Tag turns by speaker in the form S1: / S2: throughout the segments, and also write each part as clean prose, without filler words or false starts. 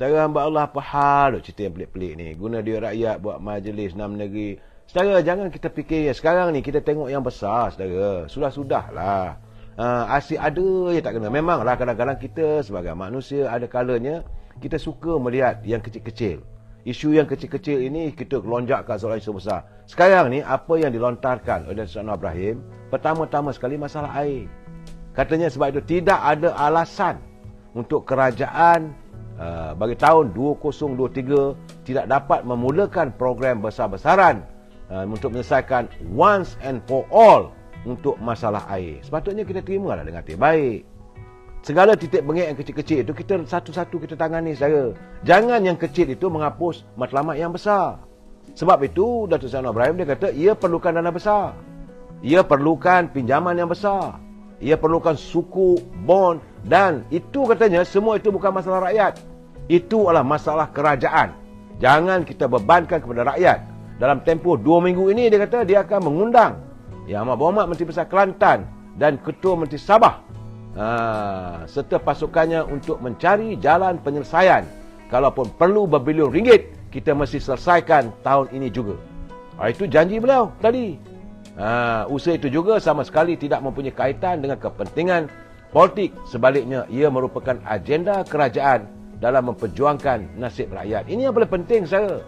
S1: Saudara hamba Allah, apa hal cerita yang pelik-pelik ni? Guna duit rakyat buat majlis 6 negeri. Saudara, jangan kita fikir sekarang ni kita tengok yang besar, saudara. Sudah-sudahlah. Asyik ada je tak kena. Memanglah kadang-kadang kita sebagai manusia ada kalanya kita suka melihat yang kecil-kecil. Isu yang kecil-kecil ini kita lonjakkan soalan isu besar. Sekarang ni apa yang dilontarkan oleh Datuk Seri Anwar Ibrahim, pertama-tama sekali masalah air. Katanya sebab itu tidak ada alasan untuk kerajaan bagi tahun 2023 tidak dapat memulakan program besar-besaran untuk menyelesaikan once and for all untuk masalah air. Sepatutnya kita terimalah dengan hati baik. Segala titik bengek yang kecil-kecil itu kita satu-satu kita tangani saja. Jangan yang kecil itu menghapus matlamat yang besar. Sebab itu Datuk Seri Anwar Ibrahim dia kata ia perlukan dana besar. Ia perlukan pinjaman yang besar. Ia perlukan suku, bond, dan itu katanya semua itu bukan masalah rakyat. Itu adalah masalah kerajaan. Jangan kita bebankan kepada rakyat. Dalam tempoh 2 minggu ini dia kata dia akan mengundang Yang Amat Berhormat Menteri Besar Kelantan dan Ketua Menteri Sabah serta pasukannya untuk mencari jalan penyelesaian. Kalaupun perlu berbilion ringgit, kita mesti selesaikan tahun ini juga. Itu janji beliau tadi. Usaha itu juga sama sekali tidak mempunyai kaitan dengan kepentingan politik. Sebaliknya, ia merupakan agenda kerajaan dalam memperjuangkan nasib rakyat. Ini yang paling penting saya.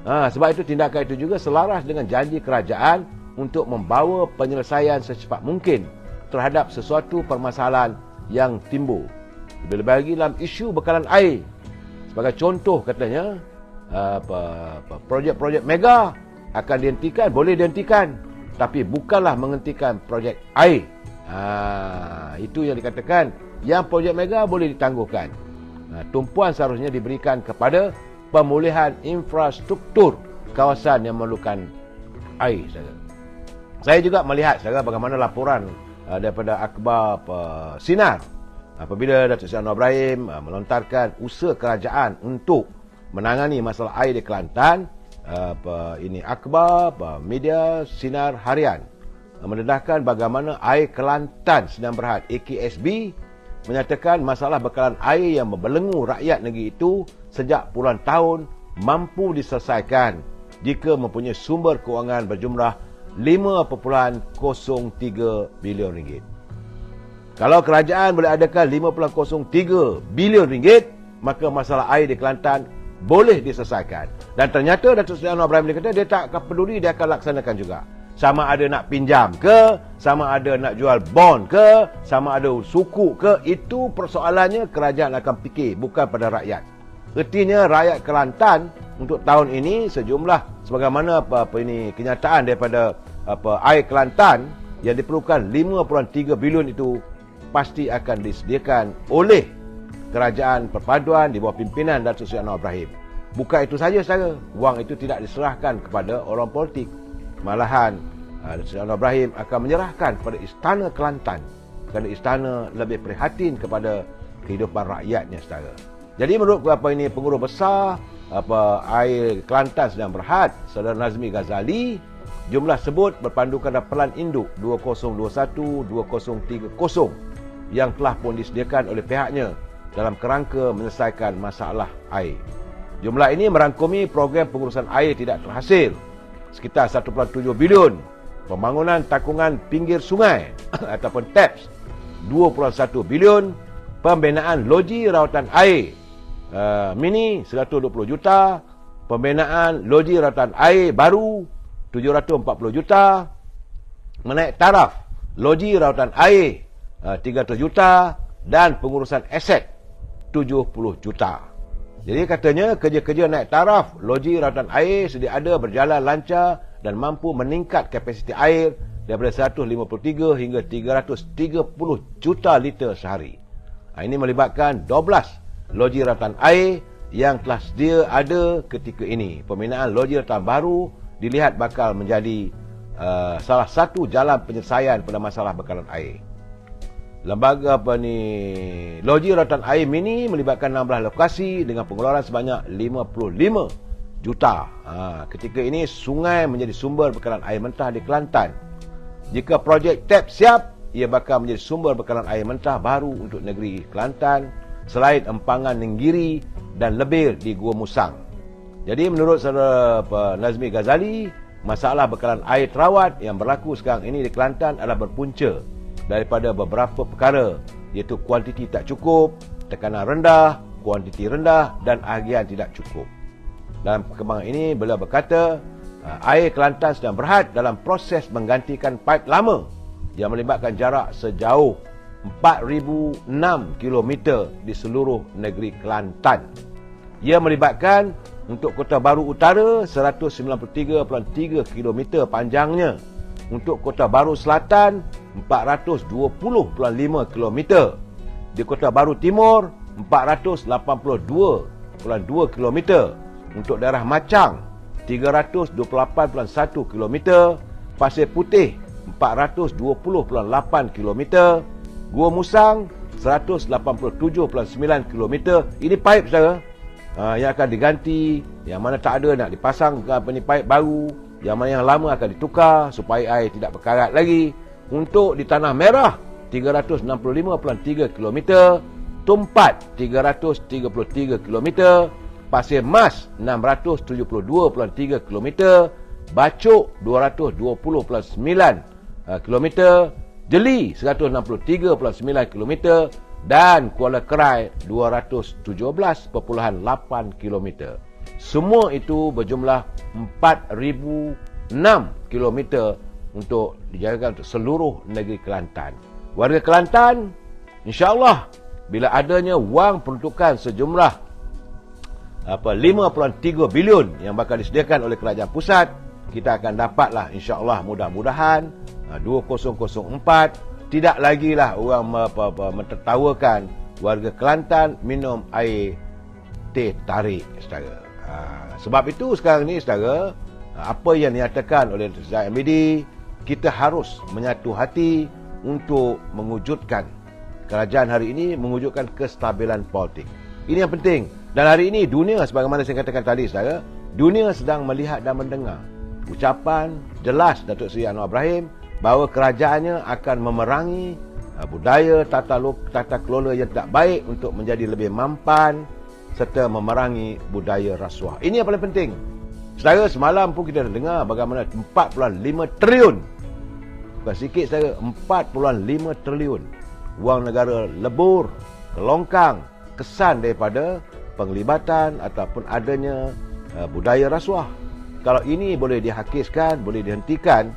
S1: Sebab itu tindakan itu juga selaras dengan janji kerajaan untuk membawa penyelesaian secepat mungkin terhadap sesuatu permasalahan yang timbul. Lebih-lebih lagi dalam isu bekalan air. Sebagai contoh katanya, projek-projek mega akan dihentikan, boleh dihentikan. Tapi bukanlah menghentikan projek air. Itu yang dikatakan. Yang projek mega boleh ditangguhkan. Tumpuan seharusnya diberikan kepada pemulihan infrastruktur kawasan yang memerlukan air. Saya juga melihat bagaimana laporan daripada akhbar Sinar apabila Datuk Seri Anwar Ibrahim melontarkan usaha kerajaan untuk menangani masalah air di Kelantan. Ini akhbar media Sinar Harian mendedahkan bagaimana Air Kelantan Sdn Bhd AKSB menyatakan masalah bekalan air yang membelenggu rakyat negeri itu sejak puluhan tahun mampu diselesaikan jika mempunyai sumber kewangan berjumlah 5.03 bilion ringgit. Kalau kerajaan boleh adakan 5.03 bilion ringgit, maka masalah air di Kelantan boleh diselesaikan. Dan ternyata Datuk Seri Anwar Ibrahim dia kata dia tak akan peduli, dia akan laksanakan juga. Sama ada nak pinjam ke, sama ada nak jual bond ke, sama ada suku ke, itu persoalannya kerajaan akan fikir, bukan pada rakyat. Ertinya rakyat Kelantan untuk tahun ini sejumlah sebagaimana ini kenyataan daripada Air Kelantan yang diperlukan 5.3 bilion itu pasti akan disediakan oleh kerajaan perpaduan di bawah pimpinan Datuk Seri Anwar Ibrahim. Bukan itu saja saudara, wang itu tidak diserahkan kepada orang politik. Malahan Datuk Seri Anwar Ibrahim akan menyerahkan kepada Istana Kelantan kerana istana lebih prihatin kepada kehidupan rakyatnya saudara. Jadi menurut pengurus besar Air Kelantan Sdn Bhd, Saudara Nazmi Ghazali, jumlah sebut berpandukan plan induk 2021-2030 yang telah pun disediakan oleh pihaknya dalam kerangka menyelesaikan masalah air. Jumlah ini merangkumi program pengurusan air tidak terhasil sekitar 1.7 bilion, pembangunan takungan pinggir sungai ataupun TAPS 2.1 bilion, pembinaan loji rawatan air mini 120 juta, pembinaan loji rawatan air baru 740 juta, menaik taraf loji rawatan air 300 juta dan pengurusan aset 70 juta. Jadi katanya kerja-kerja naik taraf loji rawatan air sedia ada, berjalan lancar dan mampu meningkat kapasiti air daripada 153 hingga 330 juta liter sehari. Ini melibatkan 12 loji rawatan air yang telah sedia ada ketika ini. Pembinaan loji rawatan baru dilihat bakal menjadi salah satu jalan penyelesaian pada masalah bekalan air. Lembaga loji rawatan air mini melibatkan 16 lokasi dengan pengeluaran sebanyak 55 juta. Ketika ini sungai menjadi sumber bekalan air mentah di Kelantan. Jika projek TAP siap, ia bakal menjadi sumber bekalan air mentah baru untuk negeri Kelantan selain empangan Nenggiri dan lebir di Gua Musang. Jadi menurut saudara Nazmi Ghazali, masalah bekalan air terawat yang berlaku sekarang ini di Kelantan adalah berpunca daripada beberapa perkara, iaitu kuantiti tak cukup, tekanan rendah, kuantiti rendah dan agian tidak cukup. Dalam perkembangan ini, beliau berkata, air Kelantan sedang berhad dalam proses menggantikan paip lama yang melibatkan jarak sejauh 4,006 km di seluruh negeri Kelantan. Ia melibatkan untuk Kota Baru Utara 193.3 km panjangnya, untuk Kota Baru Selatan 420.5 km, di Kota Baru Timur 482.2 km, untuk daerah Machang 328.1 km, Pasir Putih 420.8 km, Gua Musang 187.9 km. Ini paip saudara yang akan diganti, yang mana tak ada nak dipasang paip baru, yang mana yang lama akan ditukar supaya air tidak berkarat lagi. Untuk di Tanah Merah 365.3 km, Tumpat 333 km, Pasir Mas 672.3 km, Bacok 220.9 km, Jeli 163.9 km dan Kuala Kerai 217.8 km. Semua itu berjumlah 4,006 km untuk dijagakan untuk seluruh negeri Kelantan. Warga Kelantan, insya-Allah bila adanya wang peruntukan sejumlah 5.3 bilion yang bakal disediakan oleh kerajaan pusat, kita akan dapatlah insya-Allah, mudah-mudahan 2004 tidak lagi lah orang mentertawakan warga Kelantan minum air teh tarik, saudara. Sebab itu sekarang ni, saudara, apa yang dinyatakan oleh Zaid Hamidi, kita harus menyatu hati untuk mewujudkan kerajaan hari ini, mewujudkan kestabilan politik. Ini yang penting. Dan hari ini dunia, sebagaimana saya katakan tadi, saudara, dunia sedang melihat dan mendengar ucapan jelas Datuk Seri Anwar Ibrahim bahawa kerajaannya akan memerangi budaya tata kelola yang tak baik untuk menjadi lebih mampan serta memerangi budaya rasuah. Ini yang paling penting. Saudara, semalam pun kita dah dengar bagaimana 4.5 triliun, bukan sikit saudara, 4.5 triliun wang negara lebur, kelongkang, kesan daripada penglibatan ataupun adanya budaya rasuah. Kalau ini boleh dihakiskan, boleh dihentikan,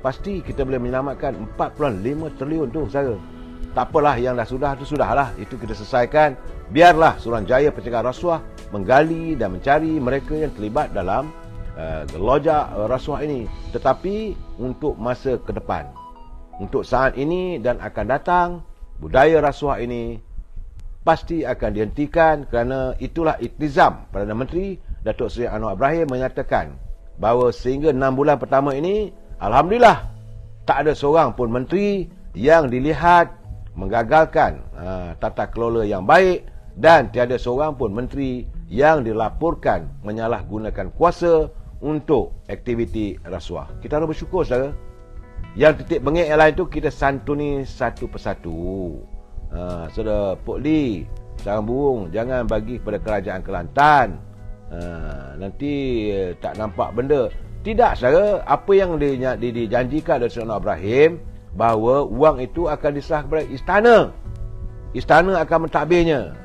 S1: pasti kita boleh menyelamatkan 4.5 triliun tu, saudara. Tak apalah, yang dah sudah tu sudahlah, itu kita selesaikan. Biarlah Suruhanjaya Pencegahan Rasuah menggali dan mencari mereka yang terlibat dalam gelojak rasuah ini. Tetapi untuk masa ke depan, untuk saat ini dan akan datang, budaya rasuah ini pasti akan dihentikan, kerana itulah iktizam Perdana Menteri Datuk Seri Anwar Ibrahim menyatakan bahawa sehingga 6 bulan pertama ini, alhamdulillah, tak ada seorang pun menteri yang dilihat menggagalkan tata kelola yang baik, dan tiada seorang pun menteri yang dilaporkan menyalahgunakan kuasa untuk aktiviti rasuah. Kita harus bersyukur, saudara. Yang titik bengek yang lain itu kita santuni satu persatu. Saudara Pok Lee, sarang burung jangan bagi kepada kerajaan Kelantan. Nanti tak nampak benda. Tidak, saudara. Apa yang dijanjikan oleh Saudara Ibrahim, bahawa wang itu akan diserah kepada istana. Istana akan mentadbirnya.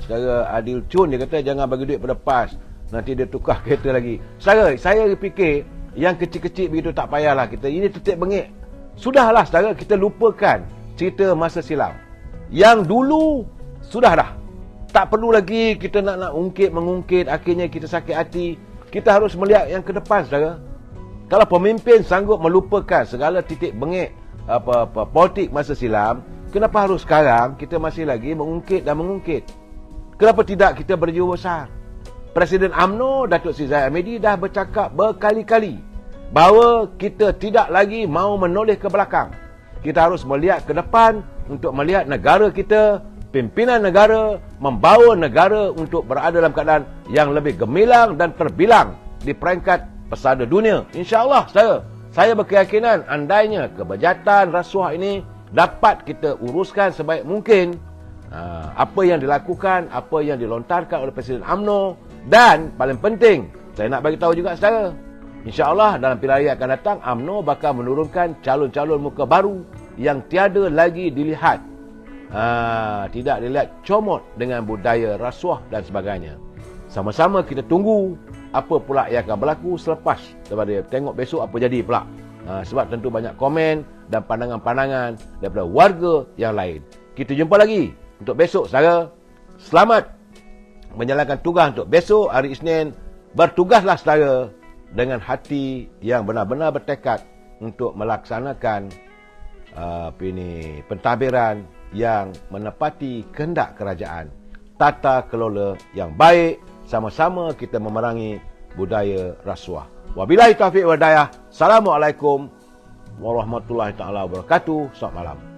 S1: Saudara Adil Chun, dia kata jangan bagi duit pada PAS, nanti dia tukar kereta lagi. Saudara, saya fikir yang kecil-kecil begitu tak payahlah kita. Ini titik bengek. Sudahlah, saudara, kita lupakan cerita masa silam. Yang dulu sudah dah. Tak perlu lagi kita nak mengungkit, akhirnya kita sakit hati. Kita harus melihat yang ke depan, saudara. Kalau pemimpin sanggup melupakan segala titik bengek politik masa silam, kenapa harus sekarang kita masih lagi mengungkit dan mengungkit? Kenapa tidak kita berjiwa besar? Presiden UMNO Datuk Seri Zahid Hamidi dah bercakap berkali-kali bahawa kita tidak lagi mau menoleh ke belakang. Kita harus melihat ke depan untuk melihat negara kita, pimpinan negara, membawa negara untuk berada dalam keadaan yang lebih gemilang dan terbilang di peringkat pesada dunia. InsyaAllah, saya berkeyakinan andainya kebejatan rasuah ini dapat kita uruskan sebaik mungkin, Apa yang dilakukan, apa yang dilontarkan oleh Presiden UMNO, dan paling penting, saya nak bagi tahu juga saudara, insya-Allah dalam pilihan raya akan datang, UMNO bakal menurunkan calon-calon muka baru yang tiada lagi dilihat. Tidak dilihat comot dengan budaya rasuah dan sebagainya. Sama-sama kita tunggu apa pula yang akan berlaku selepas daripada tengok besok apa jadi pula. Sebab tentu banyak komen dan pandangan-pandangan daripada warga yang lain. Kita jumpa lagi untuk besok, saudara. Selamat menjalankan tugas untuk besok, hari Isnin. Bertugaslah, saudara, dengan hati yang benar-benar bertekad untuk melaksanakan pentadbiran yang menepati kehendak kerajaan. Tata kelola yang baik, sama-sama kita memerangi budaya rasuah. Wabillahi taufiq wal hidayah. Assalamualaikum warahmatullahi taala wabarakatuh. Selamat malam.